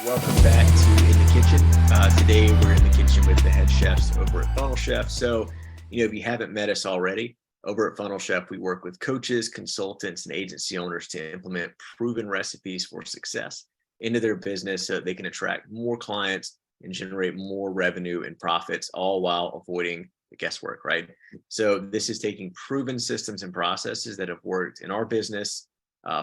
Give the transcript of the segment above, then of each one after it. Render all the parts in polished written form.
Welcome back to In the Kitchen. Today we're in the kitchen with the head chefs over at Funnel Chef. So, if you haven't met us already, over at Funnel Chef, we work with coaches, consultants, and agency owners to implement proven recipes for success into their business so that they can attract more clients and generate more revenue and profits, all while avoiding the guesswork, right? So, this is taking proven systems and processes that have worked in our business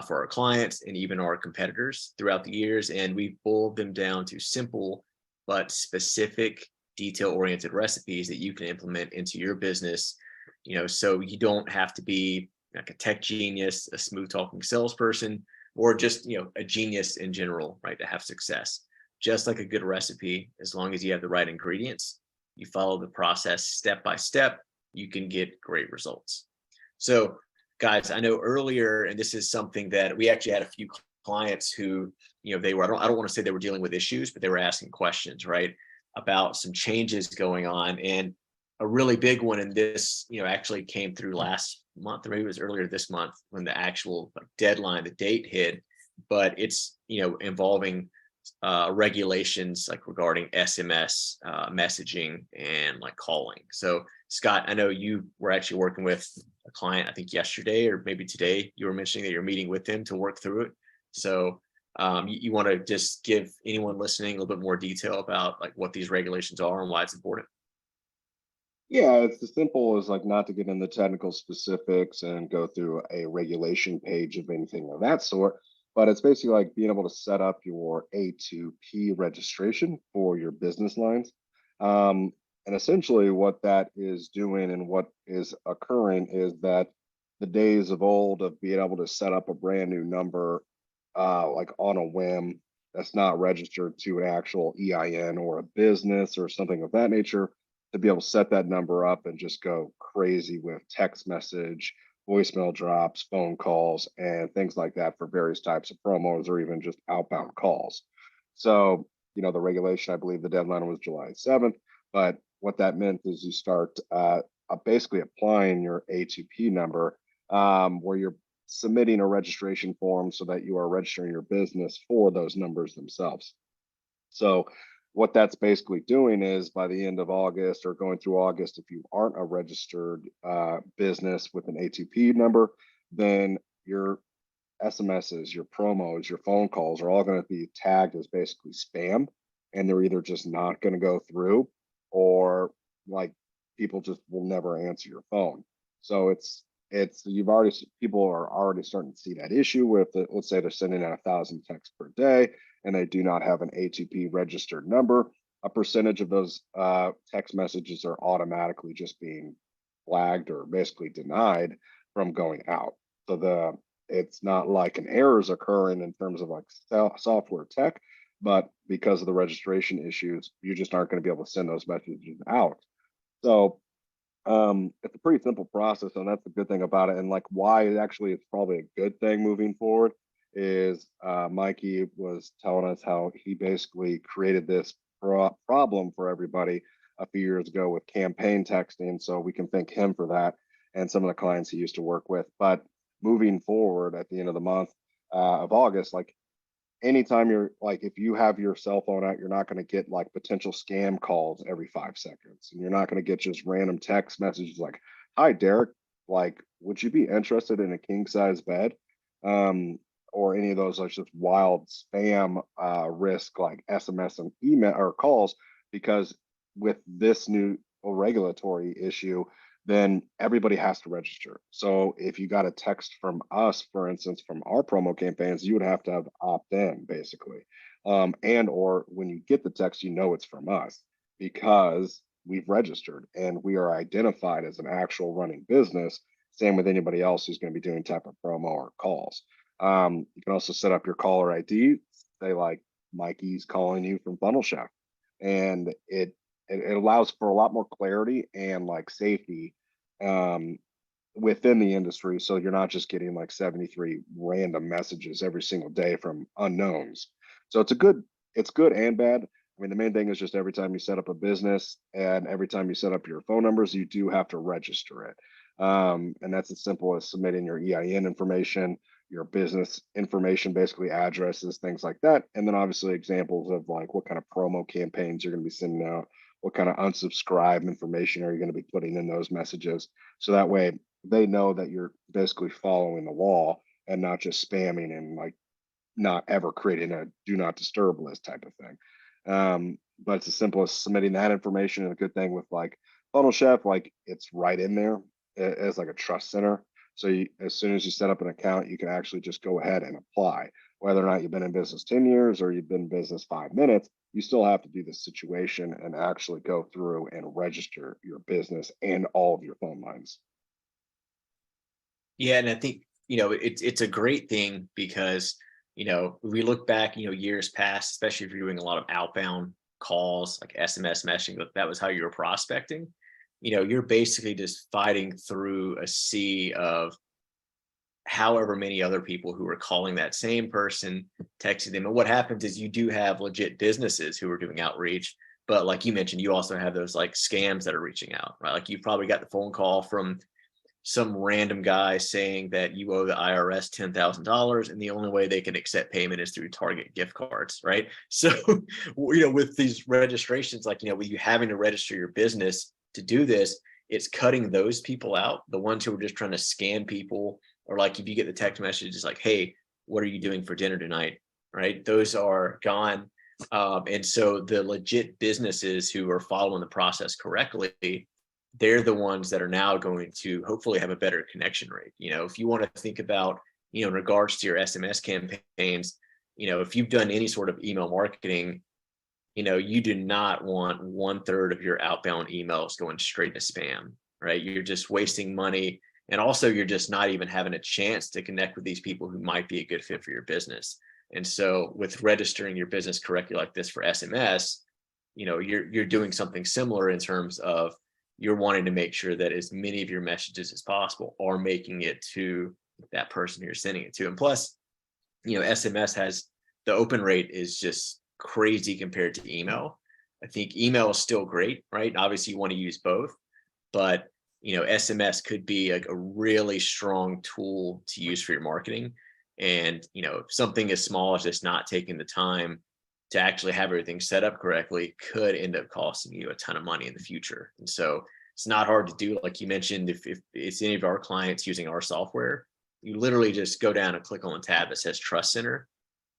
for our clients and even our competitors throughout the years. And we've boiled them down to simple but specific, detail oriented recipes that you can implement into your business. So you don't have to be like a tech genius, a smooth talking salesperson, or just, a genius in general, right? To have success. Just like a good recipe, as long as you have the right ingredients, you follow the process step by step, you can get great results. So guys, I know earlier, and this is something that we actually had a few clients who, they were, I don't want to say they were dealing with issues, but they were asking questions, right, about some changes going on. And a really big one in this, actually came through last month, or maybe it was earlier this month when the actual deadline, the date hit, but it's, involving regulations like regarding SMS messaging and like calling. So Scott, I know you were actually working with a client, I think yesterday or maybe today, you were mentioning that you're meeting with them to work through it. So you want to just give anyone listening a little bit more detail about like what these regulations are and why it's important? Yeah, it's as simple as like not to get into technical specifics and go through a regulation page of anything of that sort, but it's basically like being able to set up your A2P registration for your business lines. And essentially, what that is doing and what is occurring is that the days of old of being able to set up a brand new number, like on a whim, that's not registered to an actual EIN or a business or something of that nature, to be able to set that number up and just go crazy with text message, voicemail drops, phone calls, and things like that for various types of promos or even just outbound calls. So, the regulation, I believe the deadline was July 7th, but what that meant is you start basically applying your A2P number, where you're submitting a registration form so that you are registering your business for those numbers themselves. So what that's basically doing is by the end of August or going through August, if you aren't a registered business with an A2P number, then your SMSs, your promos, your phone calls are all going to be tagged as basically spam, and they're either just not going to go through, or like people just will never answer your phone. So it's you've already people are already starting to see that issue with it. Let's say they're sending out 1,000 texts per day and they do not have an A2P registered number. A percentage of those text messages are automatically just being flagged or basically denied from going out. So it's not like an error is occurring in terms of like software tech, but because of the registration issues, you just aren't going to be able to send those messages out. So it's a pretty simple process, and that's the good thing about it. And like why actually it's probably a good thing moving forward is Mikey was telling us how he basically created this problem for everybody a few years ago with campaign texting. So we can thank him for that and some of the clients he used to work with. But moving forward at the end of the month of August, like anytime you're like, if you have your cell phone out, you're not going to get like potential scam calls every 5 seconds. And you're not going to get just random text messages like, hi, Derek, like, would you be interested in a king size bed? Or any of those like just wild spam risk like SMS and email or calls, because with this new regulatory issue, then everybody has to register. So if you got a text from us, for instance, from our promo campaigns, you would have to have opt in basically. And or when you get the text, it's from us because we've registered and we are identified as an actual running business. Same with anybody else who's going to be doing type of promo or calls. You can also set up your caller ID, say like Mikey's calling you from Funnel Chef, and it allows for a lot more clarity and like safety um, within the industry. So you're not just getting like 73 random messages every single day from unknowns. So it's good and bad. I mean, the main thing is just every time you set up a business and every time you set up your phone numbers, you do have to register it. And that's as simple as submitting your EIN information, your business information, basically addresses, things like that. And then obviously examples of like what kind of promo campaigns you're going to be sending out, what kind of unsubscribe information are you going to be putting in those messages. So that way they know that you're basically following the law and not just spamming and like not ever creating a do not disturb list type of thing. But it's as simple as submitting that information. And a good thing with like Funnel Chef, like it's right in there as like a trust center. So as soon as you set up an account, you can actually just go ahead and apply. Whether or not you've been in business 10 years or you've been in business 5 minutes, you still have to do this situation and actually go through and register your business and all of your phone lines. Yeah, and I think, it's a great thing because, we look back, years past, especially if you're doing a lot of outbound calls, like SMS messaging, that was how you were prospecting. You're basically just fighting through a sea of however many other people who are calling that same person, texting them. And what happens is you do have legit businesses who are doing outreach, but like you mentioned, you also have those like scams that are reaching out, right? Like you probably got the phone call from some random guy saying that you owe the IRS $10,000 and the only way they can accept payment is through Target gift cards, right? So, with these registrations, like, with you having to register your business to do this, it's cutting those people out, the ones who are just trying to scam people, or like if you get the text messages like, hey, what are you doing for dinner tonight? Right? Those are gone. And so the legit businesses who are following the process correctly, they're the ones that are now going to hopefully have a better connection rate. If you want to think about, in regards to your SMS campaigns, if you've done any sort of email marketing, you do not want 1/3 of your outbound emails going straight to spam, right? You're just wasting money. And also you're just not even having a chance to connect with these people who might be a good fit for your business. And so with registering your business correctly like this for SMS, you're doing something similar in terms of you're wanting to make sure that as many of your messages as possible are making it to that person you're sending it to. And plus, SMS has the open rate is just crazy compared to email. I think email is still great, right? Obviously, you want to use both, but SMS could be like a really strong tool to use for your marketing. And something as small as just not taking the time to actually have everything set up correctly could end up costing you a ton of money in the future. And so it's not hard to do. Like you mentioned, if it's any of our clients using our software, you literally just go down and click on the tab that says Trust Center.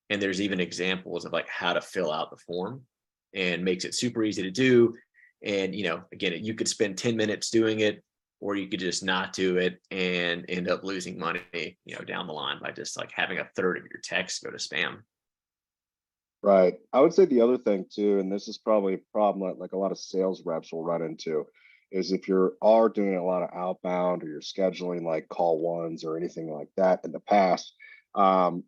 And there's even examples of like how to fill out the form, and makes it super easy to do. And, again, you could spend 10 minutes doing it, or you could just not do it and end up losing money, down the line by just like having 1/3 of your text go to spam. Right. I would say the other thing too, and this is probably a problem that like a lot of sales reps will run into, is if you are doing a lot of outbound or you're scheduling like call ones or anything like that in the past,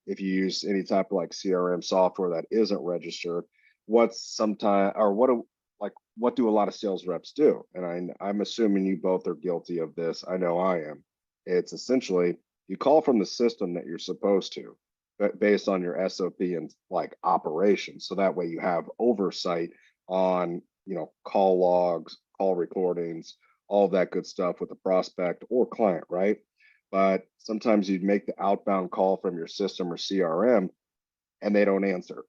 if you use any type of like CRM software that isn't registered, what's sometime or what do a lot of sales reps do? And I'm assuming you both are guilty of this. I know I am. It's essentially you call from the system that you're supposed to, but based on your SOP and like operations. So that way you have oversight on, call logs, call recordings, all that good stuff with the prospect or client, right? But sometimes you'd make the outbound call from your system or CRM and they don't answer.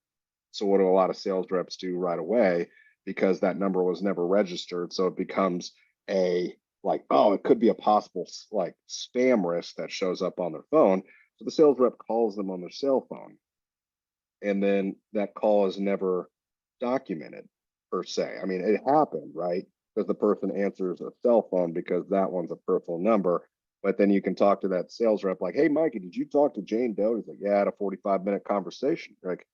So what do a lot of sales reps do right away? Because that number was never registered. So it becomes a like, oh, it could be a possible like spam risk that shows up on their phone. So the sales rep calls them on their cell phone. And then that call is never documented per se. I mean, it happened, right? Because the person answers a cell phone because that one's a personal number. But then you can talk to that sales rep like, hey, Mikey, did you talk to Jane Doe? He's like, yeah, I had a 45-minute conversation. Like,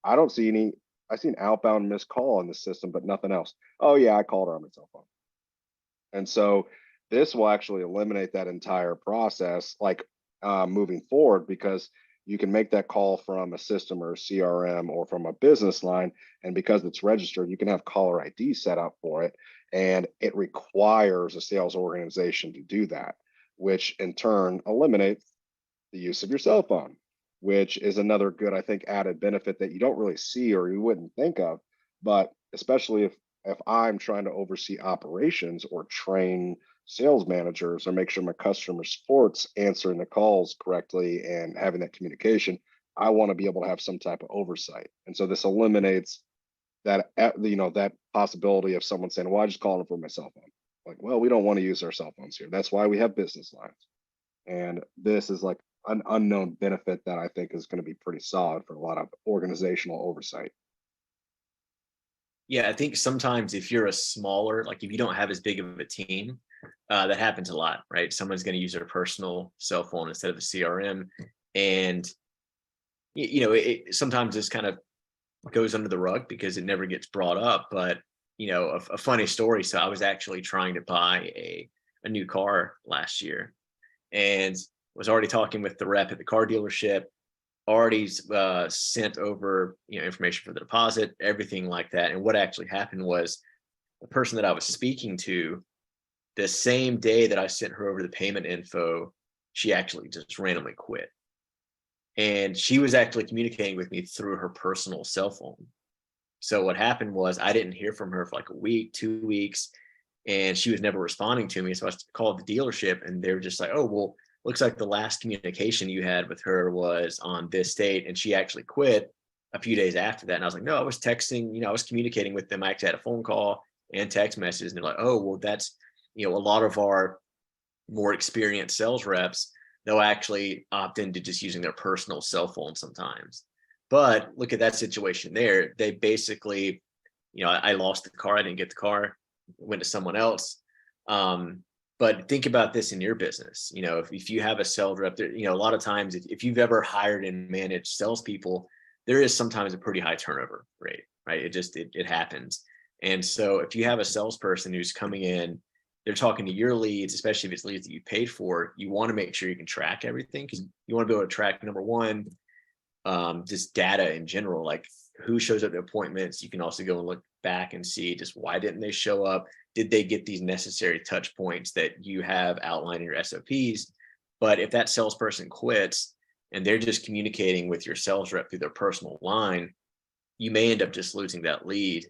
I don't see any, I see an outbound missed call on the system, but nothing else. Oh, yeah, I called her on my cell phone. And so this will actually eliminate that entire process, like moving forward, because you can make that call from a system or a CRM or from a business line. And because it's registered, you can have caller ID set up for it. And it requires a sales organization to do that, which in turn eliminates the use of your cell phone, which is another good, I think, added benefit that you don't really see or you wouldn't think of. But especially if I'm trying to oversee operations or train sales managers or make sure my customer support's answering the calls correctly and having that communication. I want to be able to have some type of oversight. And so this eliminates that, that possibility of someone saying, well, I just call them for my cell phone. Like, well, we don't want to use our cell phones here. That's why we have business lines. And this is like an unknown benefit that I think is going to be pretty solid for a lot of organizational oversight. Yeah, I think sometimes if you're a smaller, like if you don't have as big of a team, that happens a lot, right? Someone's going to use their personal cell phone instead of a CRM, and sometimes this kind of goes under the rug because it never gets brought up. But a funny story. So I was actually trying to buy a new car last year, and was already talking with the rep at the car dealership, already sent over information for the deposit, everything like that. And what actually happened was the person that I was speaking to, the same day that I sent her over the payment info, she actually just randomly quit. And she was actually communicating with me through her personal cell phone. So what happened was I didn't hear from her for like a week, 2 weeks, and she was never responding to me. So I called the dealership, and they were just like, oh, well, looks like the last communication you had with her was on this date, and she actually quit a few days after that. And I was like, no, I was texting, I was communicating with them. I actually had a phone call and text messages, and they're like, oh, well, that's, a lot of our more experienced sales reps, they'll actually opt into just using their personal cell phone sometimes. But look at that situation there. They basically, I lost the car. I didn't get the car, went to someone else. But think about this in your business. If you have a sales rep, there, a lot of times, if you've ever hired and managed salespeople, there is sometimes a pretty high turnover rate, right? It happens. And so if you have a salesperson who's coming in, they're talking to your leads, especially if it's leads that you paid for, you want to make sure you can track everything, because you want to be able to track, number one, just data in general, like who shows up to appointments. You can also go and look back and see just why didn't they show up? Did they get these necessary touch points that you have outlined in your SOPs? But if that salesperson quits and they're just communicating with your sales rep through their personal line, you may end up just losing that lead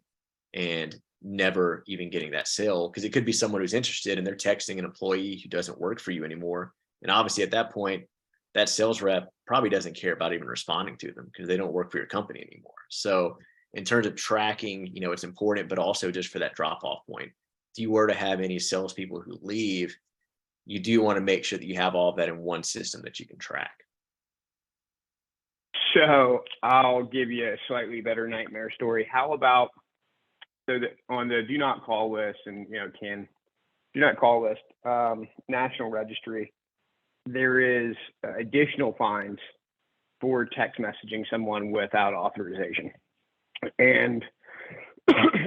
and never even getting that sale, because it could be someone who's interested and they're texting an employee who doesn't work for you anymore. And obviously at that point, that sales rep probably doesn't care about even responding to them because they don't work for your company anymore. So in terms of tracking, it's important, but also just for that drop off point. If you were to have any salespeople who leave, you do want to make sure that you have all of that in one system that you can track. So I'll give you a slightly better nightmare story. How about, so that on the do not call list and, do not call list, national registry, there is additional fines for text messaging someone without authorization. And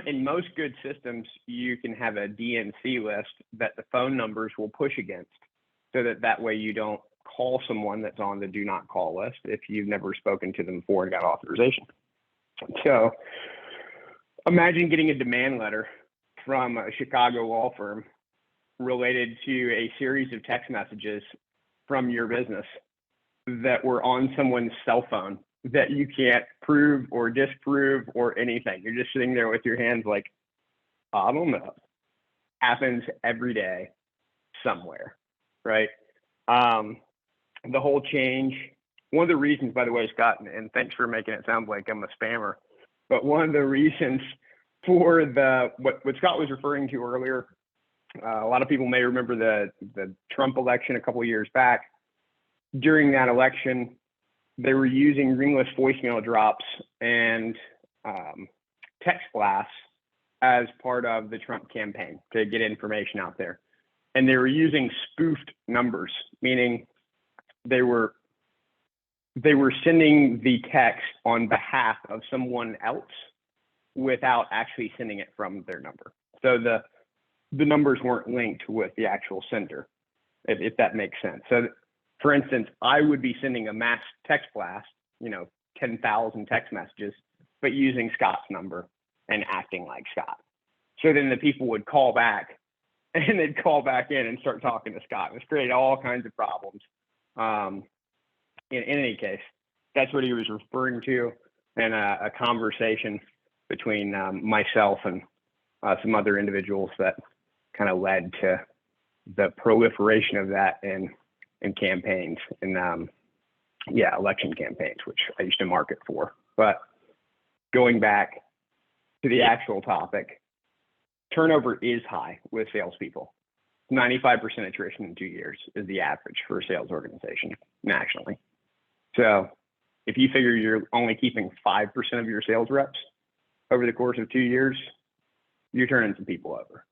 in most good systems, you can have a DNC list that the phone numbers will push against, so that way you don't call someone that's on the do not call list if you've never spoken to them before and got authorization. So imagine getting a demand letter from a Chicago law firm related to a series of text messages from your business that were on someone's cell phone that you can't prove or disprove or anything. You're just sitting there with your hands like, I don't know. Happens every day somewhere, right? The whole change. One of the reasons, by the way, Scott, and thanks for making it sound like I'm a spammer, but one of the reasons for what Scott was referring to earlier, a lot of people may remember the Trump election a couple of years back. During that election, they were using ringless voicemail drops and text blasts as part of the Trump campaign to get information out there. And they were using spoofed numbers, meaning they were sending the text on behalf of someone else without actually sending it from their number. So the numbers weren't linked with the actual sender, if that makes sense. So for instance, I would be sending a mass text blast, 10,000 text messages, but using Scott's number and acting like Scott. So then the people would call back and they'd call back in and start talking to Scott. It's created all kinds of problems. In any case, that's what he was referring to, and a conversation between myself and some other individuals that kind of led to the proliferation of that in campaigns and election campaigns, which I used to market for. But going back to the actual topic, turnover is high with salespeople. 95% attrition in 2 years is the average for a sales organization nationally. So if you figure you're only keeping 5% of your sales reps over the course of 2 years, you're turning some people over.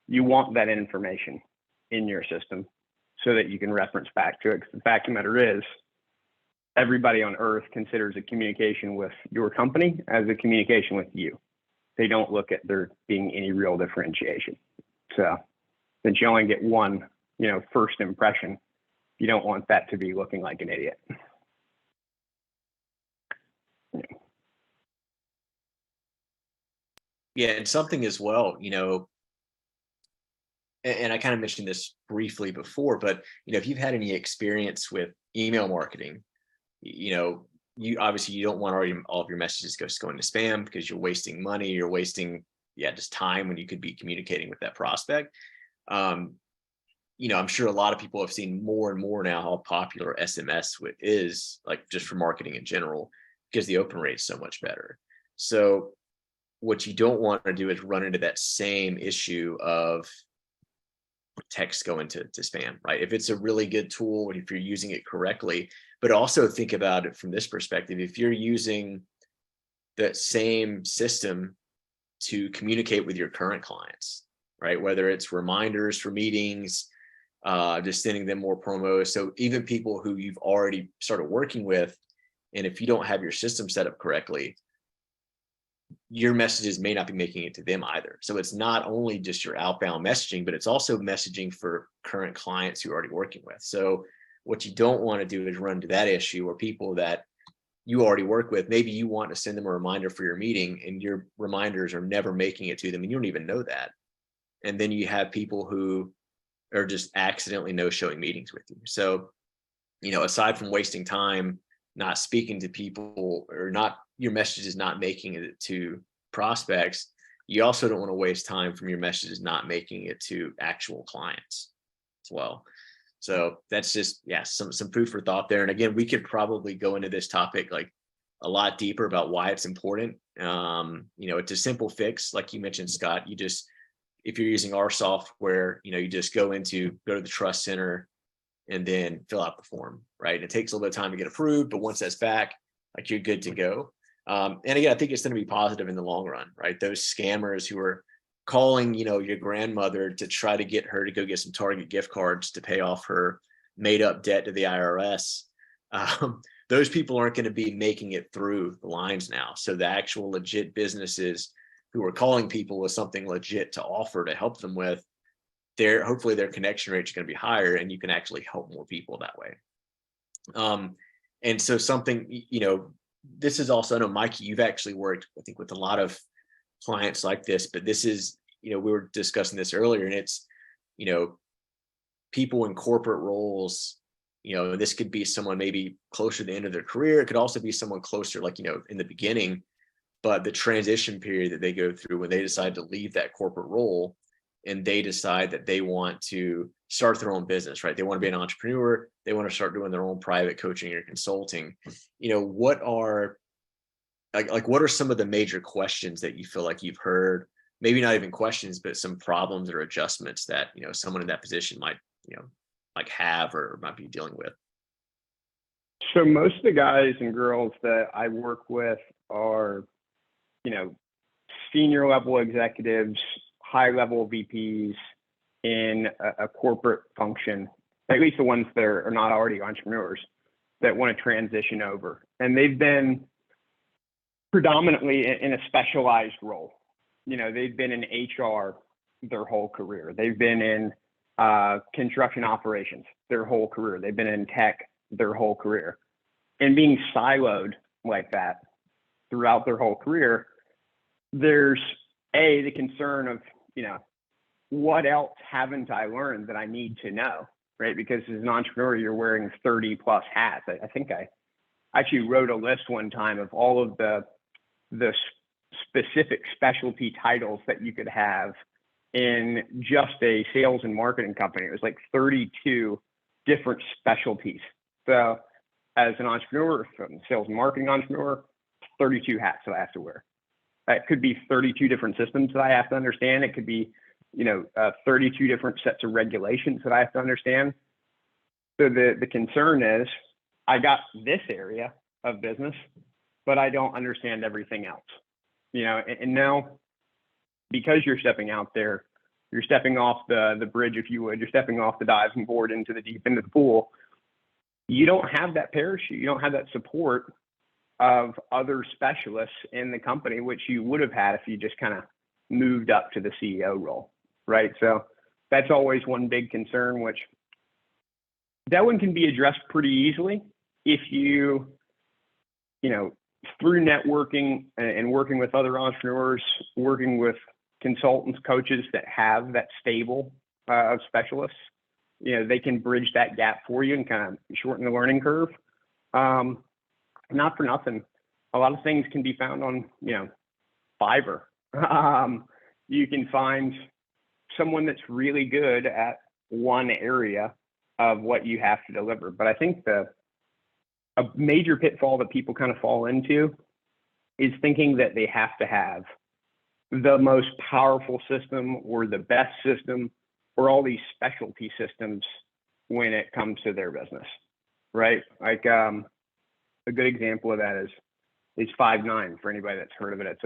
You want that information in your system so that you can reference back to it. 'Cause the fact of the matter is, everybody on earth considers a communication with your company as a communication with you. They don't look at there being any real differentiation. So since you only get one, first impression, you don't want that to be looking like an idiot. Yeah, and something as well, and I kind of mentioned this briefly before, but if you've had any experience with email marketing, you obviously you don't want all of your messages just going to spam, because you're wasting money, you're wasting just time when you could be communicating with that prospect. I'm sure a lot of people have seen more and more now how popular SMS is, like, just for marketing in general, because the open rate is so much better. So what you don't want to do is run into that same issue of text going to spam, right? If it's a really good tool, if you're using it correctly, but also think about it from this perspective. If you're using that same system to communicate with your current clients, right? Whether it's reminders for meetings, just sending them more promos. So even people who you've already started working with, and if you don't have your system set up correctly, your messages may not be making it to them either. So it's not only just your outbound messaging, but it's also messaging for current clients you're already working with. So what you don't want to do is run into that issue, or people that you already work with, maybe you want to send them a reminder for your meeting and your reminders are never making it to them and you don't even know that. And then you have people who are just accidentally no-showing meetings with you. So, aside from wasting time not speaking to people, or your message is not making it to prospects, you also don't want to waste time from your messages not making it to actual clients as well. So that's just, some food for thought there. And again, we could probably go into this topic like a lot deeper about why it's important. It's a simple fix. Like you mentioned, Scott, if you're using our software, you just go to the trust center and then fill out the form, right? It takes a little bit of time to get approved, but once that's back, like, you're good to go. And again, I think it's going to be positive in the long run, right? Those scammers who are calling, your grandmother to try to get her to go get some Target gift cards to pay off her made up debt to the IRS. Those people aren't going to be making it through the lines now. So the actual legit businesses who are calling people with something legit to offer to help them with, hopefully their connection rate is going to be higher, and you can actually help more people that way. And so something, this is also, I know, Mikey, you've actually worked, I think, with a lot of clients like this, but this is, we were discussing this earlier, and it's, people in corporate roles, this could be someone maybe closer to the end of their career. It could also be someone closer, like, in the beginning, but the transition period that they go through when they decide to leave that corporate role and they decide that they want to start their own business, right? They want to be an entrepreneur. They want to start doing their own private coaching or consulting. What are some of the major questions that you feel like you've heard? Maybe not even questions, but some problems or adjustments that, someone in that position might, have or might be dealing with. So most of the guys and girls that I work with are, senior level executives, high level VPs in a corporate function, at least the ones that are not already entrepreneurs that want to transition over. And they've been predominantly in a specialized role. They've been in HR their whole career. They've been in construction operations their whole career. They've been in tech their whole career. And being siloed like that throughout their whole career, there's the concern of, what else haven't I learned that I need to know, right? Because as an entrepreneur, you're wearing 30 plus hats. I think I actually wrote a list one time of all of the specific specialty titles that you could have in just a sales and marketing company. It was like 32 different specialties. So as an entrepreneur, sales and marketing entrepreneur, 32 hats that I have to wear. It could be 32 different systems that I have to understand. It could be, 32 different sets of regulations that I have to understand. So the concern is I got this area of business, but I don't understand everything else, and now because you're stepping out there, you're stepping off the bridge, if you would, you're stepping off the diving board into the deep end of the pool. You don't have that parachute. You don't have that support of other specialists in the company, which you would have had if you just kind of moved up to the CEO role, right? So that's always one big concern, which that one can be addressed pretty easily if you, through networking and working with other entrepreneurs, working with consultants, coaches that have that stable of specialists, they can bridge that gap for you and kind of shorten the learning curve. Not for nothing, a lot of things can be found on, Fiverr. You can find someone that's really good at one area of what you have to deliver. But I think a major pitfall that people kind of fall into is thinking that they have to have the most powerful system or the best system or all these specialty systems when it comes to their business, right? Like a good example of that is Five9 for anybody that's heard of it. It's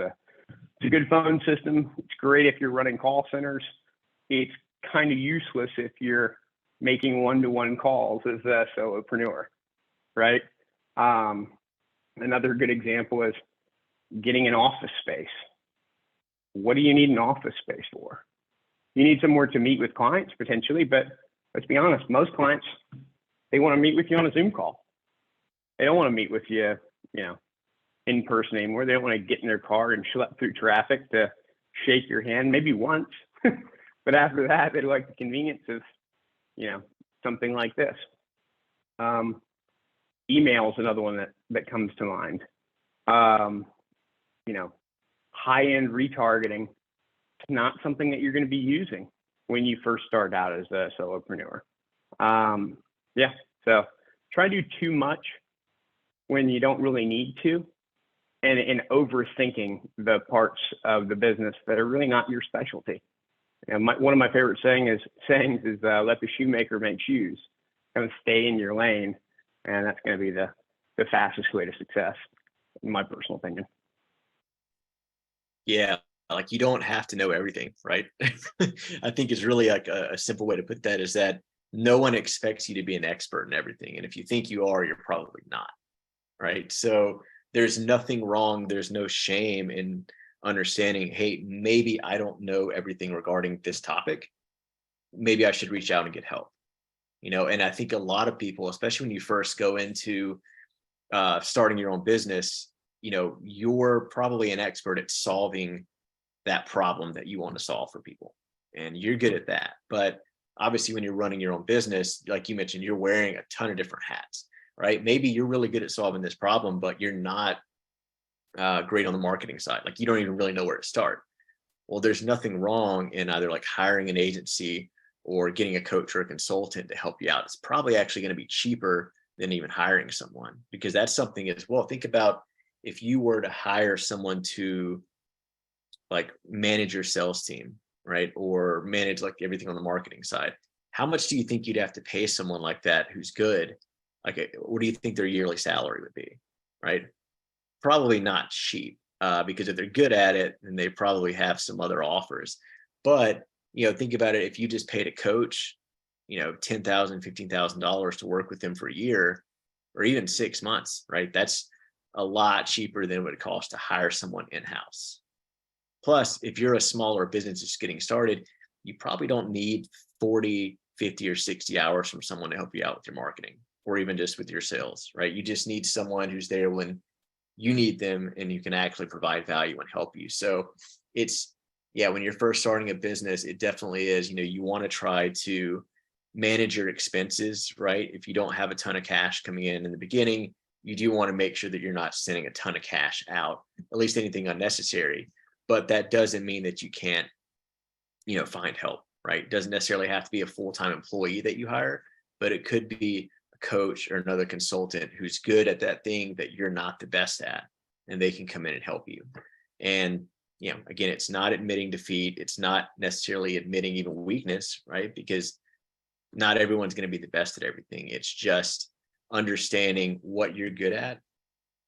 a good phone system. It's great if you're running call centers. It's kind of useless if you're making one-to-one calls as a solopreneur, right? Another good example is getting an office space. What do you need an office space for? You need somewhere to meet with clients potentially, but let's be honest, most clients, they want to meet with you on a Zoom call. They don't want to meet with you, in person anymore. They don't want to get in their car and schlep through traffic to shake your hand, maybe once. But after that, they like the convenience of, something like this. Email is another one that comes to mind. High-end retargeting, it's not something that you're going to be using when you first start out as a solopreneur. So try to do too much when you don't really need to, and overthinking the parts of the business that are really not your specialty. And one of my favorite sayings is let the shoemaker make shoes. Kind of stay in your lane, and that's going to be the fastest way to success, in my personal opinion. Yeah, like you don't have to know everything, right? I think it's really like a simple way to put that is that no one expects you to be an expert in everything. And if you think you are, you're probably not, right? So there's nothing wrong. There's no shame in understanding, hey, maybe I don't know everything regarding this topic. Maybe I should reach out and get help. And I think a lot of people, especially when you first go into starting your own business, you're probably an expert at solving that problem that you want to solve for people. And you're good at that. But obviously, when you're running your own business, like you mentioned, you're wearing a ton of different hats, right? Maybe you're really good at solving this problem, but you're not great on the marketing side. Like you don't even really know where to start. Well, there's nothing wrong in either like hiring an agency or getting a coach or a consultant to help you out. It's probably actually going to be cheaper than even hiring someone, because that's something as well. Think about if you were to hire someone to like manage your sales team, right? Or manage like everything on the marketing side. How much do you think you'd have to pay someone like that who's good? Like, what do you think their yearly salary would be, right? Probably not cheap, because if they're good at it, then they probably have some other offers. But, think about it. If you just paid a coach, $10,000, $15,000 to work with them for a year or even 6 months, right? That's a lot cheaper than what it costs to hire someone in-house. Plus, if you're a smaller business just getting started, you probably don't need 40, 50, or 60 hours from someone to help you out with your marketing or even just with your sales, right? You just need someone who's there when you need them and you can actually provide value and help you. So when you're first starting a business, it definitely is, you want to try to manage your expenses, right? If you don't have a ton of cash coming in the beginning, you do want to make sure that you're not sending a ton of cash out, at least anything unnecessary. But that doesn't mean that you can't find help, right? It doesn't necessarily have to be a full-time employee that you hire, but it could be a coach or another consultant who's good at that thing that you're not the best at, and they can come in and help you. And again, it's not admitting defeat. It's not necessarily admitting even weakness, right? Because not everyone's going to be the best at everything. It's just understanding what you're good at,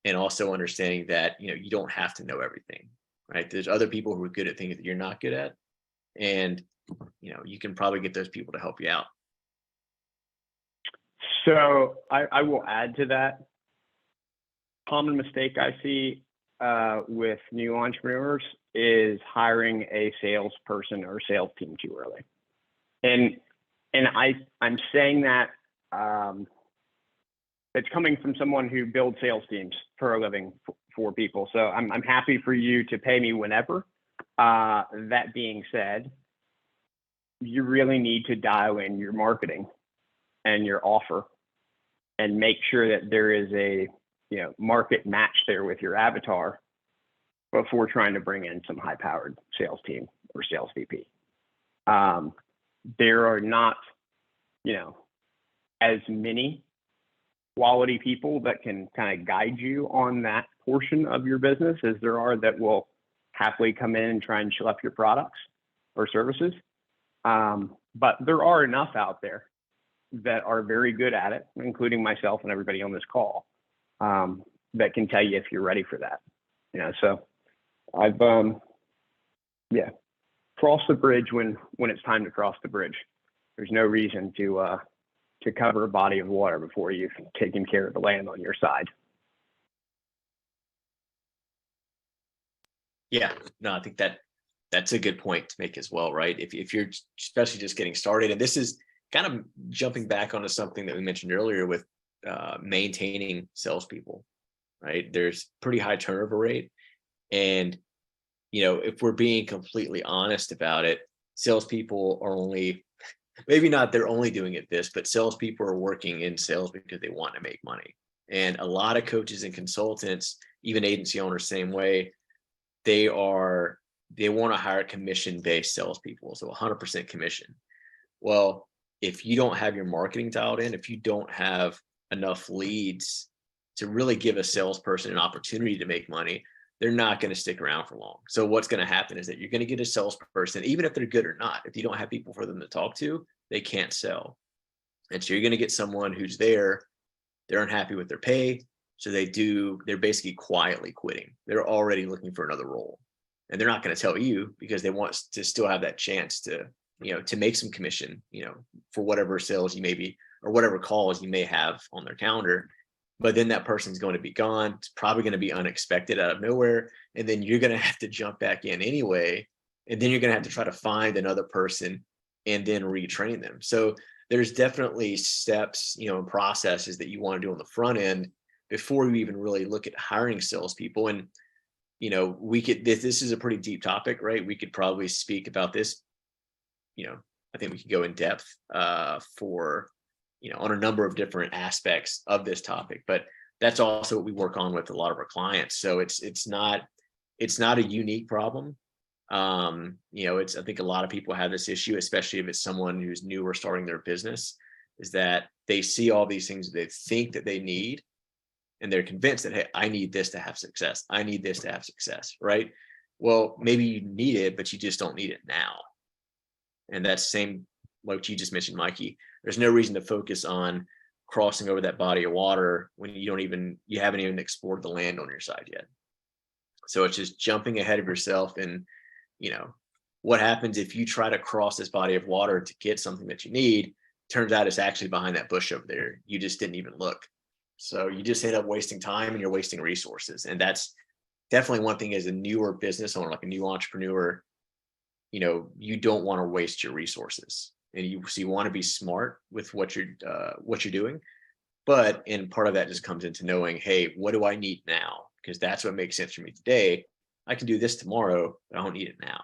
and also understanding that you don't have to know everything, right? There's other people who are good at things that you're not good at, and you can probably get those people to help you out. So I will add to that. Common mistake I see with new entrepreneurs is hiring a salesperson or sales team too early. And I'm saying that it's coming from someone who builds sales teams for a living for people. So I'm happy for you to pay me whenever. That being said, you really need to dial in your marketing and your offer and make sure that there is a market match there with your avatar before trying to bring in some high-powered sales team or sales VP. There are not, as many quality people that can kind of guide you on that portion of your business as there are that will happily come in and try and schlep your products or services. But there are enough out there that are very good at it, including myself and everybody on this call, that can tell you if you're ready for that. So I've cross the bridge when it's time to cross the bridge. There's no reason to cover a body of water before you've taken care of the land on your side. Yeah, no, I think that's a good point to make as well, right? If you're especially just getting started, and this is kind of jumping back onto something that we mentioned earlier with maintaining salespeople, right? There's pretty high turnover rate, and if we're being completely honest about it, salespeople are maybe not they're only doing it this, but salespeople are working in sales because they want to make money. And a lot of coaches and consultants, even agency owners, same way, they want to hire commission-based salespeople, so 100% commission. Well, if you don't have your marketing dialed in, if you don't have enough leads to really give a salesperson an opportunity to make money, they're not going to stick around for long. So what's going to happen is that you're going to get a salesperson, even if they're good or not. If you don't have people for them to talk to, they can't sell. And so you're going to get someone who's they're unhappy with their pay. So they're basically quietly quitting. They're already looking for another role. And they're not going to tell you because they want to still have that chance to make some commission, for whatever sales you may be, or whatever calls you may have on their calendar. But then that person's going to be gone. It's probably going to be unexpected out of nowhere. And then you're going to have to jump back in anyway. And then you're going to have to try to find another person and then retrain them. So there's definitely steps, and processes that you want to do on the front end before you even really look at hiring salespeople. And, this is a pretty deep topic, right? We could probably speak about this. I think we could go in depth for on a number of different aspects of this topic, but that's also what we work on with a lot of our clients. So it's not a unique problem. I think a lot of people have this issue, especially if it's someone who's new or starting their business, is that they see all these things that they think that they need, and they're convinced that, hey, I need this to have success. I need this to have success, right? Well, maybe you need it, but you just don't need it now. And that's same like you just mentioned, Mikey. There's no reason to focus on crossing over that body of water when you haven't even explored the land on your side yet. So it's just jumping ahead of yourself. And what happens if you try to cross this body of water to get something that you need? Turns out it's actually behind that bush over there. You just didn't even look. So you just end up wasting time and you're wasting resources. And that's definitely one thing as a newer business owner, like a new entrepreneur, you don't want to waste your resources. And you want to be smart with what you're doing. And part of that just comes into knowing, hey, what do I need now? Because that's what makes sense for me today. I can do this tomorrow, but I don't need it now.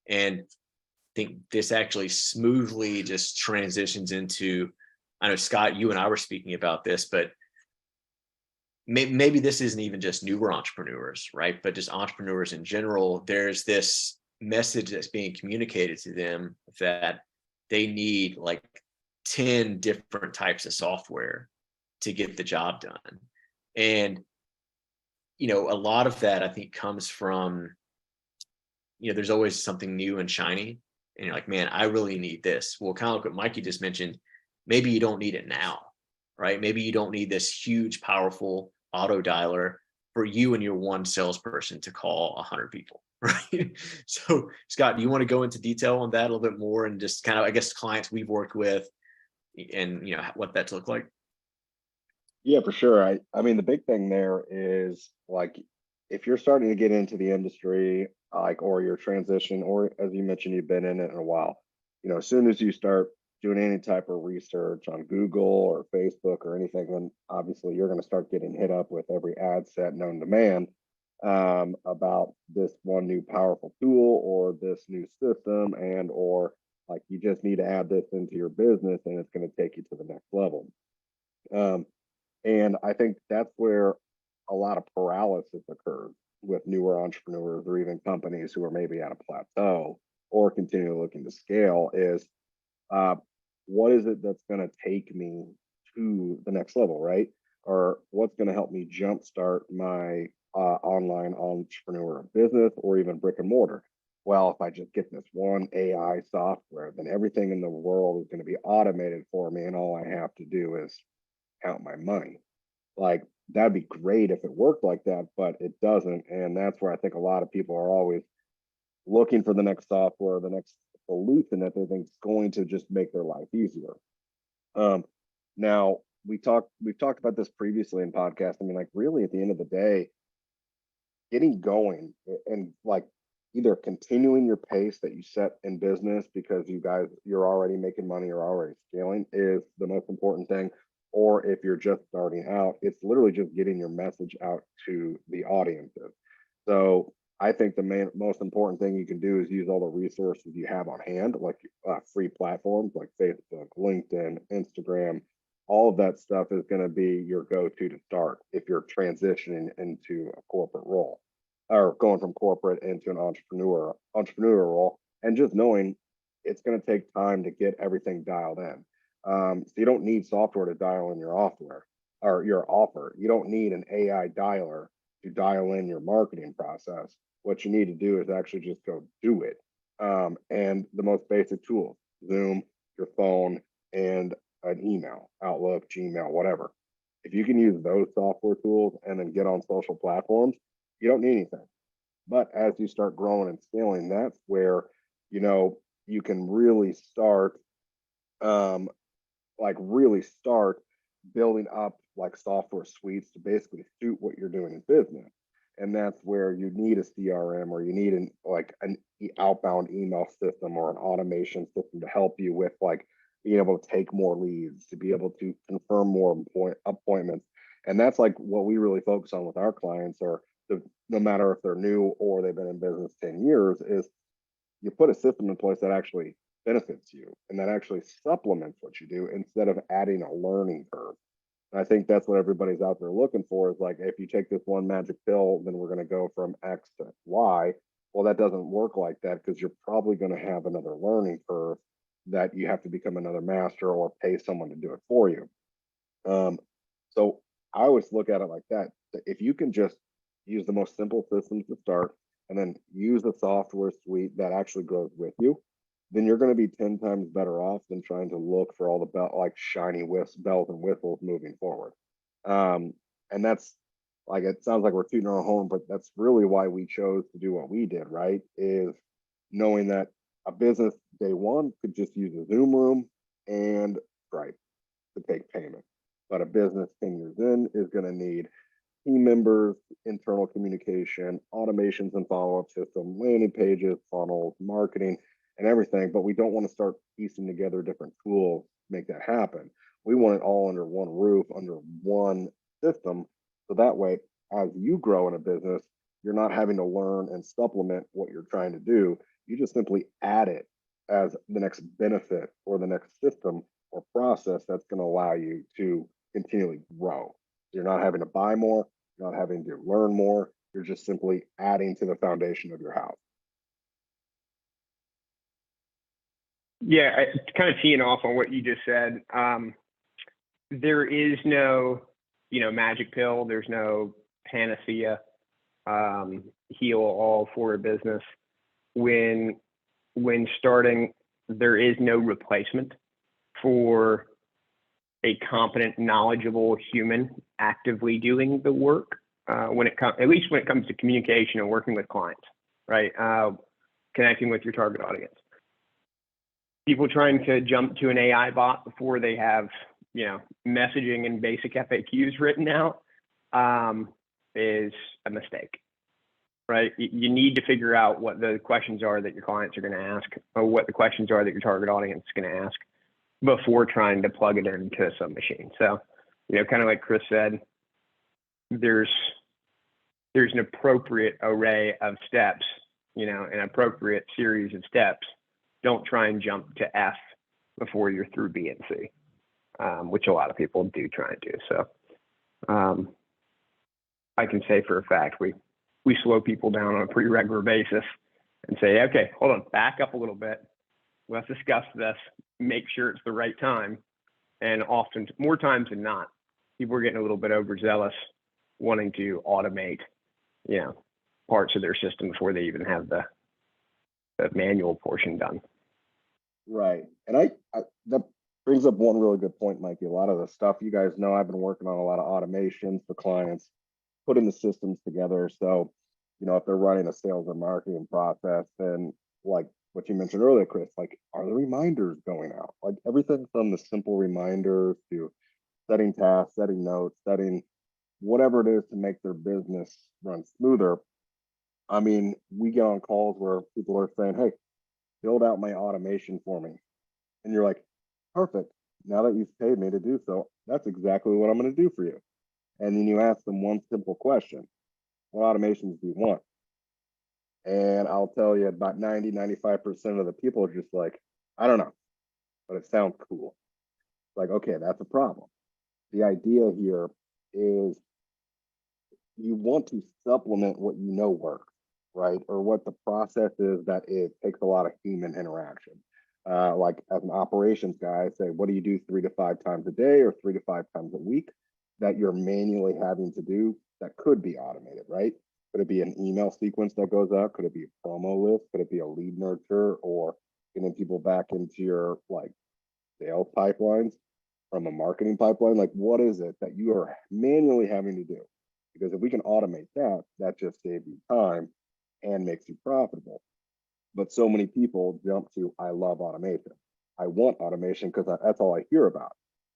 And I think this actually smoothly just transitions into, I know, Scott, you and I were speaking about this, but maybe this isn't even just newer entrepreneurs, right? But just entrepreneurs in general. There's this message that's being communicated to them that they need like 10 different types of software to get the job done. And, a lot of that I think comes from, there's always something new and shiny. And you're like, man, I really need this. Well, kind of like what Mikey just mentioned, maybe you don't need it now, right? Maybe you don't need this huge, powerful auto dialer for you and your one salesperson to call 100 people, right? So, Scott, do you want to go into detail on that a little bit more and just kind of, I guess, clients we've worked with and, what that's looked like? Yeah, for sure. I mean, the big thing there is like if you're starting to get into the industry, like or your transition, or as you mentioned, you've been in it in a while. As soon as you start doing any type of research on Google or Facebook or anything, then obviously you're going to start getting hit up with every ad set known to man about this one new powerful tool or this new system, and or like you just need to add this into your business and it's going to take you to the next level. Um, and I think that's where a lot of paralysis occurs with newer entrepreneurs or even companies who are maybe at a plateau or continue looking to scale is uh, what is it that's going to take me to the next level, right? Or what's going to help me jumpstart my online entrepreneur business or even brick and mortar? Well, if I just get this one AI software, then everything in the world is going to be automated for me, and all I have to do is count my money. Like that'd be great if it worked like that, but it doesn't. And that's where I think a lot of people are always looking for the next software, the next solution that they think is going to just make their life easier. Now we've talked about this previously in podcast. I mean, like really at the end of the day, getting going and like either continuing your pace that you set in business because you're already making money or already scaling is the most important thing. Or if you're just starting out, it's literally just getting your message out to the audiences. So I think the most important thing you can do is use all the resources you have on hand, like free platforms like Facebook, LinkedIn, Instagram. All of that stuff is going to be your go-to to start if you're transitioning into a corporate role or going from corporate into an entrepreneur role, and just knowing it's going to take time to get everything dialed in. So you don't need software to dial in your offer or your offer. You don't need an AI dialer to dial in your marketing process. What you need to do is actually just go do it. And the most basic tools, Zoom, your phone, and an email, Outlook, Gmail, whatever. If you can use those software tools and then get on social platforms, you don't need anything. But as you start growing and scaling, that's where, you can really start um, really start building up like software suites to basically suit what you're doing in business. And that's where you need a CRM or you need an outbound email system or an automation system to help you with like being able to take more leads, to be able to confirm more appointments. And that's like what we really focus on with our clients, or no matter if they're new or they've been in business 10 years, is you put a system in place that actually benefits you and that actually supplements what you do instead of adding a learning curve. And I think that's what everybody's out there looking for is like, if you take this one magic pill, then we're going to go from X to Y. Well, that doesn't work like that because you're probably going to have another learning curve that you have to become another master or pay someone to do it for you. So I always look at it like that. If you can just use the most simple systems to start and then use a software suite that actually grows with you, then you're going to be 10 times better off than trying to look for all the shiny bells and whistles moving forward. And that's like, it sounds like we're tooting our horn, but that's really why we chose to do what we did, right? Is knowing that a business day one could just use a Zoom room and Stripe to take payment. But a business 10 years in is going to need team members, internal communication, automations and follow-up system, landing pages, funnels, marketing, and everything. But we don't want to start piecing together different tools to make that happen. We want it all under one roof, under one system. So that way, as you grow in a business, you're not having to learn and supplement what you're trying to do. You just simply add it as the next benefit or the next system or process that's going to allow you to continually grow. You're not having to buy more, not having to learn more. You're just simply adding to the foundation of your house. Yeah, kind of teeing off on what you just said. There is no, magic pill. There's no panacea, heal all for a business. When starting, there is no replacement for a competent, knowledgeable human actively doing the work. At least when it comes to communication and working with clients, right? Connecting with your target audience. People trying to jump to an AI bot before they have, messaging and basic FAQs written out is a mistake, right? You need to figure out what the questions are that your clients are going to ask, or what the questions are that your target audience is going to ask before trying to plug it into some machine. So, kind of like Chris said, there's an appropriate array of steps, an appropriate series of steps. Don't try and jump to F before you're through B and C, which a lot of people do try and do. So I can say for a fact, we slow people down on a pretty regular basis and say, okay, hold on, back up a little bit. Let's discuss this, make sure it's the right time. And often, more times than not, people are getting a little bit overzealous, wanting to automate, parts of their system before they even have the manual portion done. Right. And I that brings up one really good point, Mikey. A lot of the stuff you guys know, I've been working on a lot of automations for clients, putting the systems together. So, if they're running a sales or marketing process, then like what you mentioned earlier, Chris, like, are the reminders going out? Like everything from the simple reminders to setting tasks, setting notes, setting whatever it is to make their business run smoother. I mean, we get on calls where people are saying, hey, build out my automation for me. And you're like, perfect. Now that you've paid me to do so, that's exactly what I'm going to do for you. And then you ask them one simple question: what automations do you want? And I'll tell you, about 90-95% of the people are just like, I don't know, but it sounds cool. Like, okay, that's a problem. The idea here is you want to supplement what you know works, right? Or what the process is that it takes a lot of human interaction. Like as an operations guy, I say, what do you do 3 to 5 times a day or 3 to 5 times a week that you're manually having to do that could be automated, right? Could it be an email sequence that goes out? Could it be a promo list? Could it be a lead nurture, or getting people back into your like sales pipelines from a marketing pipeline? Like, what is it that you are manually having to do? Because if we can automate that, that just saves you time and makes you profitable. But so many people jump to, I love automation. I want automation because that's all I hear about.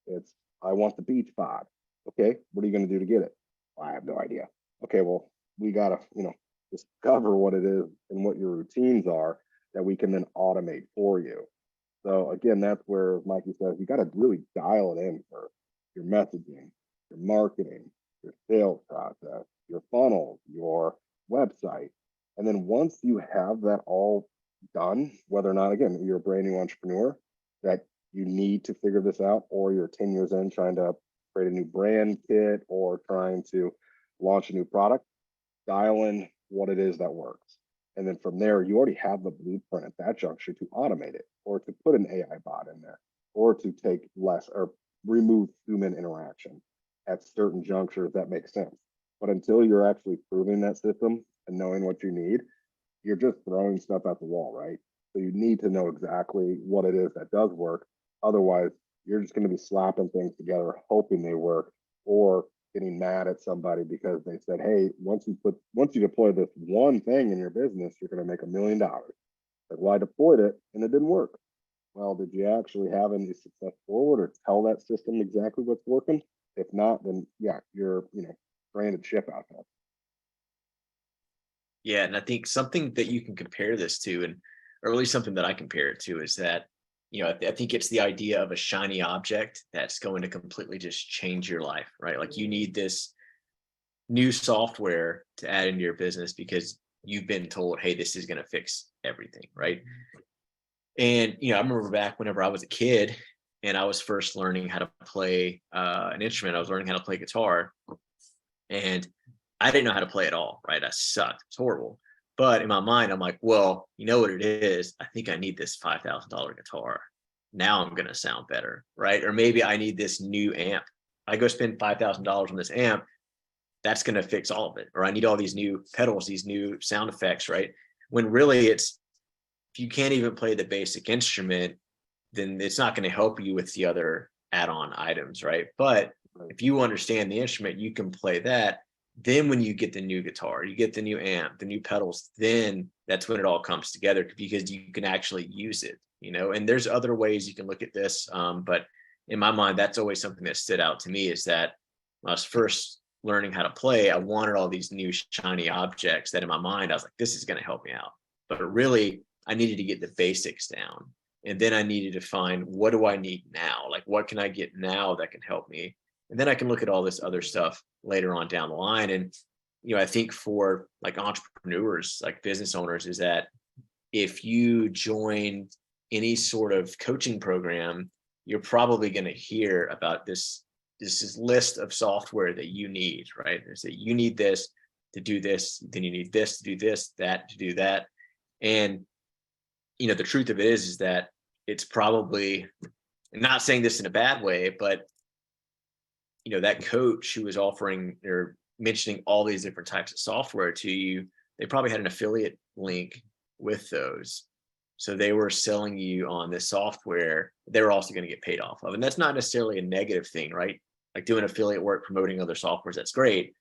It's, I want the beach pod. Okay, what are you going to do to get it? Well, I have no idea. Okay, well, we got to, discover what it is and what your routines are that we can then automate for you. So again, that's where Mikey says you got to really dial it in for your messaging, your marketing, your sales process, your funnel, your website. And then once you have that all done, whether or not, again, you're a brand new entrepreneur that you need to figure this out, or you're 10 years in trying to create a new brand kit or trying to launch a new product, dial in what it is that works. And then from there, you already have the blueprint at that juncture to automate it, or to put an AI bot in there, or to take less or remove human interaction at certain junctures that make sense. But until you're actually proving that system and knowing what you need, you're just throwing stuff at the wall, right? So you need to know exactly what it is that does work. Otherwise, you're just going to be slapping things together, hoping they work, or getting mad at somebody because they said, hey, once you deploy this one thing in your business, you're going to make $1 million. Like, well, I deployed it and it didn't work. Well, did you actually have any success forward or tell that system exactly what's working? If not, then yeah, you're, stranded ship out there. Yeah, and I think something that you can compare this to, and or at least something that I compare it to, is that, I think it's the idea of a shiny object that's going to completely just change your life, right? Like you need this new software to add into your business because you've been told, hey, this is going to fix everything, right? And, I remember back whenever I was a kid and I was first learning how to play an instrument, I was learning how to play guitar, and I didn't know how to play at all, right? I sucked. It's horrible. But in my mind, I'm like, well, you know what it is? I think I need this $5,000 guitar. Now I'm going to sound better, right? Or maybe I need this new amp. I go spend $5,000 on this amp. That's going to fix all of it. Or I need all these new pedals, these new sound effects, right? When really it's, if you can't even play the basic instrument, then it's not going to help you with the other add-on items, right? But Right. if you understand the instrument, you can play that. Then when you get the new guitar, you get the new amp, the new pedals, then that's when it all comes together because you can actually use it, you know. And there's other ways you can look at this, but in my mind, that's always something that stood out to me, is that when I was first learning how to play, I wanted all these new shiny objects that in my mind I was like, this is going to help me out. But really, I needed to get the basics down. And then I needed to find, what do I need now? Like, what can I get now that can help me? And then I can look at all this other stuff later on down the line. And, you know, I think for like entrepreneurs, like business owners, is that if you join any sort of coaching program, you're probably going to hear about this list of software that you need, right? There's that you need this to do this, then you need this to do this, that to do that. And you know, the truth of it is that it's probably, I'm not saying this in a bad way, but you know, that coach who was offering or mentioning all these different types of software to you, they probably had an affiliate link with those. So they were selling you on this software they were also going to get paid off of. And that's not necessarily a negative thing, right? Like doing affiliate work, promoting other softwares, that's great.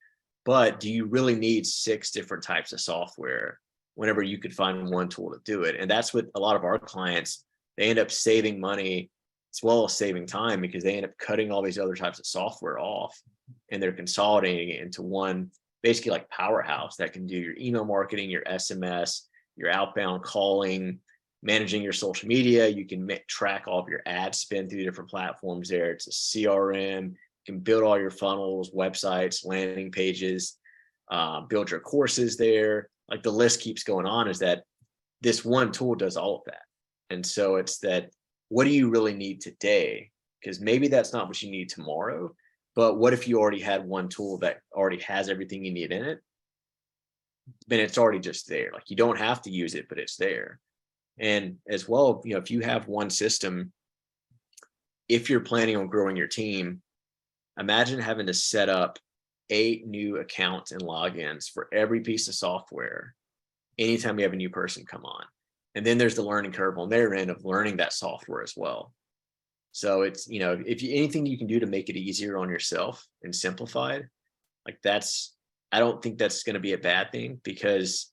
But do you really need 6 different types of software whenever you could find one tool to do it? And that's what a lot of our clients, they end up saving money as well as saving time, because they end up cutting all these other types of software off and they're consolidating it into one, basically like powerhouse that can do your email marketing, your SMS, your outbound calling, managing your social media. You can track all of your ad spend through different platforms there. It's a CRM. You can build all your funnels, websites, landing pages, build your courses there. Like the list keeps going on, is that this one tool does all of that. And so it's that, what do you really need today? Because maybe that's not what you need tomorrow. But what if you already had one tool that already has everything you need in it? Then it's already just there. Like you don't have to use it, but it's there. And as well, you know, if you have one system, if you're planning on growing your team, imagine having to set up 8 new accounts and logins for every piece of software anytime you have a new person come on. And then there's the learning curve on their end of learning that software as well. So it's, you know, if you, anything you can do to make it easier on yourself and simplified, like that's, I don't think that's going to be a bad thing, because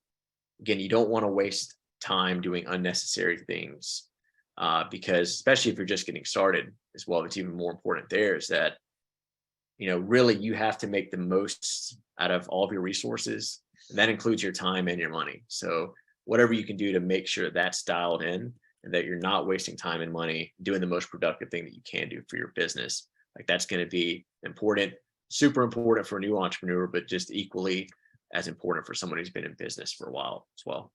again, you don't want to waste time doing unnecessary things, because especially if you're just getting started as well, it's even more important there, is that, you know, really you have to make the most out of all of your resources, and that includes your time and your money. So whatever you can do to make sure that's dialed in and that you're not wasting time and money doing the most productive thing that you can do for your business, like that's going to be important, super important for a new entrepreneur, but just equally as important for someone who's been in business for a while as well.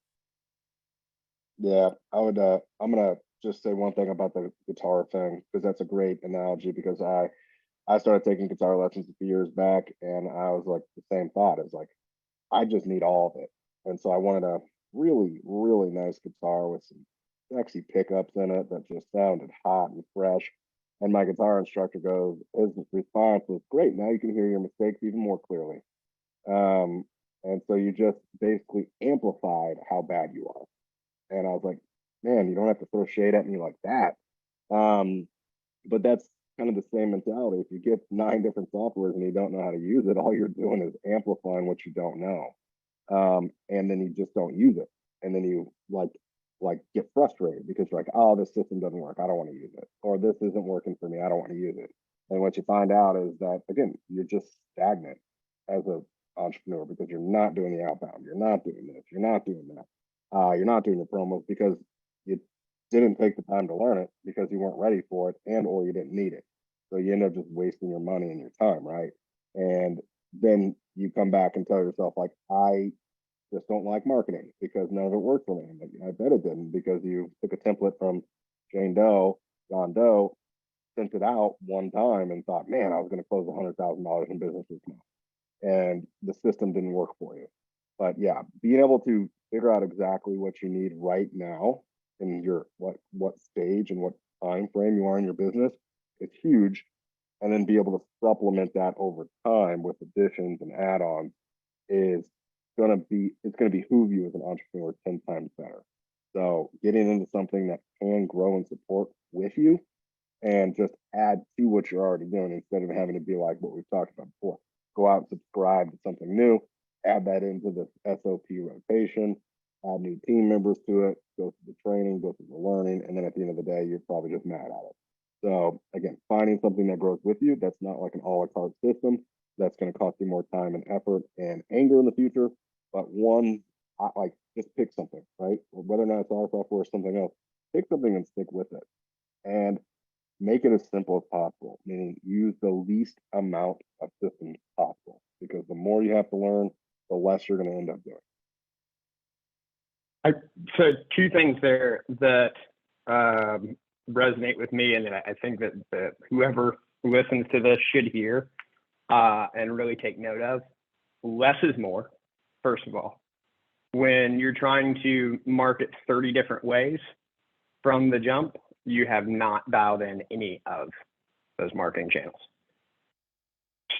Yeah, I would. I'm gonna just say one thing about the guitar thing, because that's a great analogy. Because I started taking guitar lessons a few years back, and I was like the same thought. It's like I just need all of it, and so I wanted a really really nice guitar with some sexy pickups in it that just sounded hot and fresh. And my guitar instructor goes, his response was, "Great, now you can hear your mistakes even more clearly." Um, and so you just basically amplified how bad you are. And I was like, man, you don't have to throw shade at me like that. Um, but that's kind of the same mentality. If you get 9 different softwares and you don't know how to use it, all you're doing is amplifying what you don't know. And then you just don't use it. And then you like get frustrated because you're like, oh, this system doesn't work. I don't want to use it. Or this isn't working for me. I don't want to use it. And what you find out is that again, you're just stagnant as a entrepreneur because you're not doing the outbound. You're not doing this. You're not doing that. You're not doing the promos because you didn't take the time to learn it because you weren't ready for it and or you didn't need it. So you end up just wasting your money and your time, right? And then you come back and tell yourself, like, I just don't like marketing because none of it worked for me. I'm like, I bet it didn't, because you took a template from Jane Doe, John Doe, sent it out one time and thought, man, I was going to close $100,000 in business this month. And the system didn't work for you. But yeah, being able to figure out exactly what you need right now in your what stage and what time frame you are in your business. It's huge. And then be able to supplement that over time with additions and add-ons is it's gonna behoove you as an entrepreneur 10 times better. So getting into something that can grow and support with you and just add to what you're already doing instead of having to be like what we've talked about before. Go out and subscribe to something new, add that into the SOP rotation, add new team members to it, go through the training, go through the learning, and then at the end of the day, you're probably just mad at it. So again, finding something that grows with you, that's not like an a la carte system. That's going to cost you more time and effort and anger in the future. But one, like just pick something, right? Whether or not it's our software or something else, pick something and stick with it. And make it as simple as possible, meaning use the least amount of systems possible, because the more you have to learn, the less you're going to end up doing. So two things there that resonate with me, and I think that whoever listens to this should hear and really take note of. Less is more, first of all. When you're trying to market 30 different ways from the jump, you have not dialed in any of those marketing channels.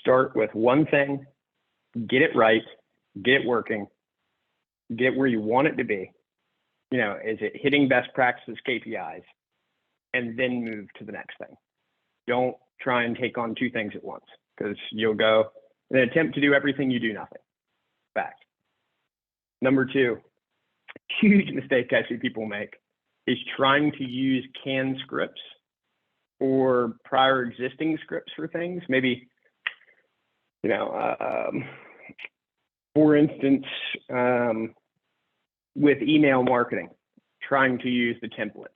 Start with one thing, get it right, get it working, get it where you want it to be. You know, is it hitting best practices KPIs? And then move to the next thing. Don't try and take on two things at once, because you'll go in an attempt to do everything, you do nothing. Fact. Number two, huge mistake I see people make is trying to use canned scripts or prior existing scripts for things. Maybe, you know, for instance, with email marketing, trying to use the templates,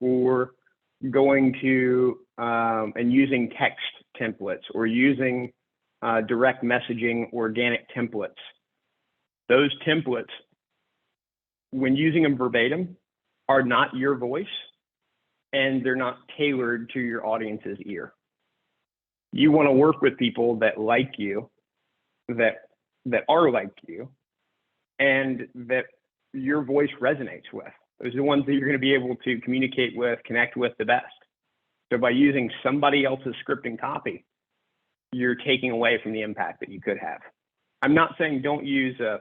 or going to and using text templates, or using direct messaging organic templates. Those templates, when using them verbatim, are not your voice, and they're not tailored to your audience's ear. You want to work with people that like you, that are like you, and that your voice resonates with. Those are the ones that you're going to be able to communicate with, connect with the best. So by using somebody else's script and copy, you're taking away from the impact that you could have. I'm not saying don't use a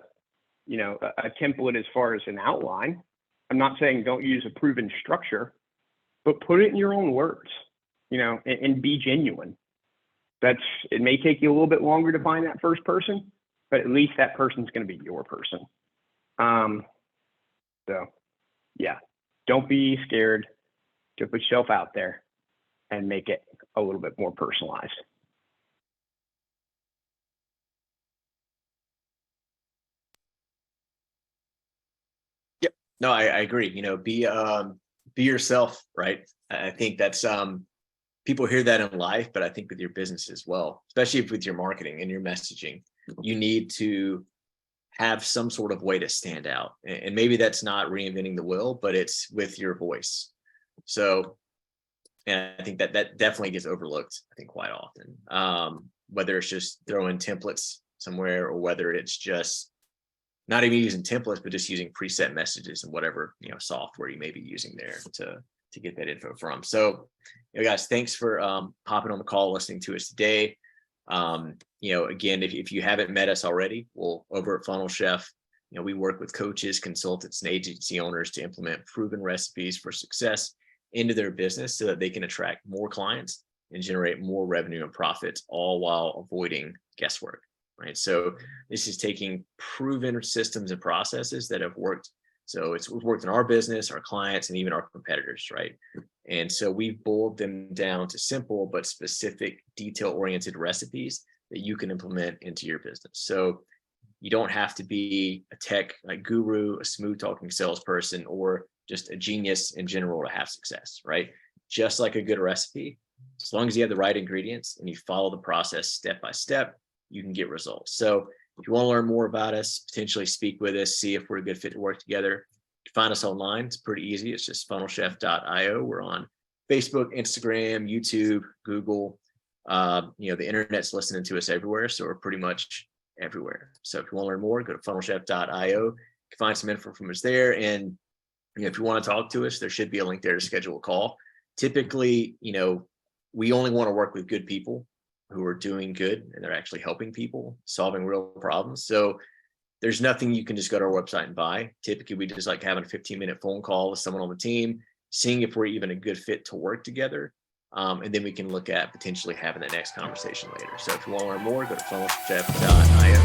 template as far as an outline. I'm not saying don't use a proven structure, but put it in your own words, and be genuine. It may take you a little bit longer to find that first person, but at least that person's going to be your person. So yeah, don't be scared to put yourself out there and make it a little bit more personalized. Yep. No, I agree. Be yourself, right? I think that's people hear that in life, but I think with your business as well, especially with your marketing and your messaging, you need to have some sort of way to stand out. And maybe that's not reinventing the wheel, but it's with your voice. So, and I think that definitely gets overlooked, I think, quite often. Whether it's just throwing templates somewhere, or whether it's just not even using templates, but just using preset messages and whatever, software you may be using there to get that info from. So, guys, thanks for hopping on the call, listening to us today. Again, if you haven't met us already, over at Funnel Chef, we work with coaches, consultants, and agency owners to implement proven recipes for success into their business so that they can attract more clients and generate more revenue and profits, all while avoiding guesswork, right? So this is taking proven systems and processes that have worked. So it's worked in our business, our clients, and even our competitors, right? And so we've boiled them down to simple but specific, detail-oriented recipes that you can implement into your business. So you don't have to be a tech guru, a smooth-talking salesperson, or just a genius in general to have success, right? Just like a good recipe, as long as you have the right ingredients and you follow the process step by step, you can get results. So if you want to learn more about us, potentially speak with us, see if we're a good fit to work together, find us online. It's pretty easy. It's just funnelchef.io. We're on Facebook, Instagram, YouTube, Google. The internet's listening to us everywhere. So we're pretty much everywhere. So if you want to learn more, go to funnelchef.io find some info from us there. And if you want to talk to us, there should be a link there to schedule a call. Typically, we only want to work with good people who are doing good and they're actually helping people, solving real problems. So there's nothing you can just go to our website and buy. Typically, we just like having a 15-minute phone call with someone on the team, seeing if we're even a good fit to work together. And then we can look at potentially having that next conversation later. So if you want to learn more, go to funnelchef.io.